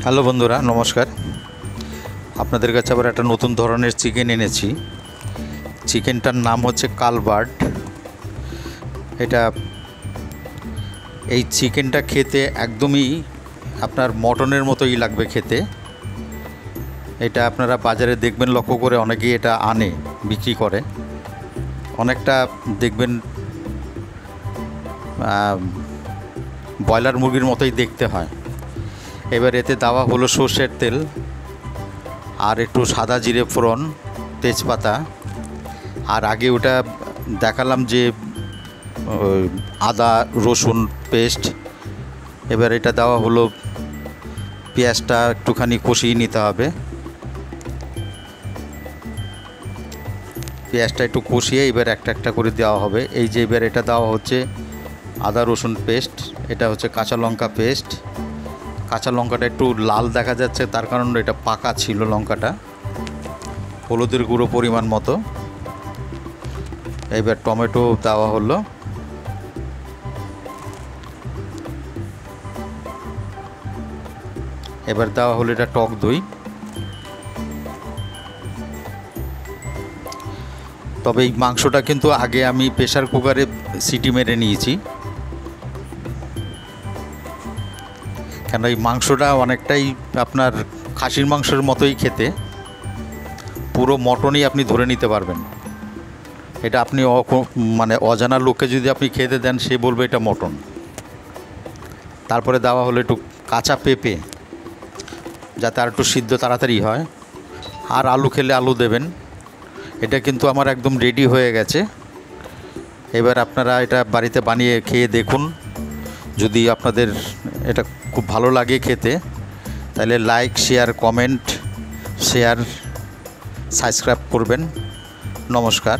Hello বন্ধুরা, নমস্কার। আপনাদের কাছে আবার একটা নতুন ধরনের চিকেন এনেছি। চিকেনটার নাম হচ্ছে কালবার্ড। এই চিকেনটা খেতে একদমই আপনার মটনের মতোই লাগবে খেতে। এটা আপনারা বাজারে দেখবেন, লক্ষ্য করে অনেকেই এটা আনে, বিক্রি করে। অনেকটা দেখবেন ব্রয়লার মুরগির মতোই দেখতে হয়। এবার এতে দেওয়া হলো সর্ষের তেল আর একটু সাদা জিরে ফোড়ন, তেজপাতা। আর আগে ওটা দেখালাম যে আদা রসুন পেস্ট। এবার এটা দেওয়া হলো, পেঁয়াজটা একটুখানি কষিয়ে নিতে হবে। পেঁয়াজটা একটু কষিয়ে এবার একটা একটা করে দেওয়া হবে। এই যে এবার এটা দেওয়া হচ্ছে আদা রসুন পেস্ট, এটা হচ্ছে কাঁচা লঙ্কা পেস্ট। কাঁচা লঙ্কাটা একটু লাল দেখা যাচ্ছে, তার কারণ এটা পাকা ছিল লঙ্কাটা। হলুদের গুঁড়ো পরিমাণ মতো। এবার টমেটো দেওয়া হলো। এবার দেওয়া হলো এটা টক দই। তবে এই মাংসটা কিন্তু আগে আমি প্রেসার কুকারে সিটি মেরে নিয়েছি, কেন এই মাংসটা অনেকটাই আপনার খাসির মাংসের মতোই খেতে। পুরো মটনই আপনি ধরে নিতে পারবেন। এটা আপনি মানে অজানা লোককে যদি আপনি খেতে দেন, সে বলবে এটা মটন। তারপরে দেওয়া হলো একটু কাঁচা পেঁপে, যাতে আর একটু সিদ্ধ তাড়াতাড়ি হয়। আর আলু খেলে আলু দেবেন। এটা কিন্তু আমার একদম রেডি হয়ে গেছে। এবার আপনারা এটা বাড়িতে বানিয়ে খেয়ে দেখুন। যদি আপনাদের এটা খুব ভালো লাগে খেতে, তাহলে লাইক, শেয়ার, কমেন্ট, সাবস্ক্রাইব করবেন। নমস্কার।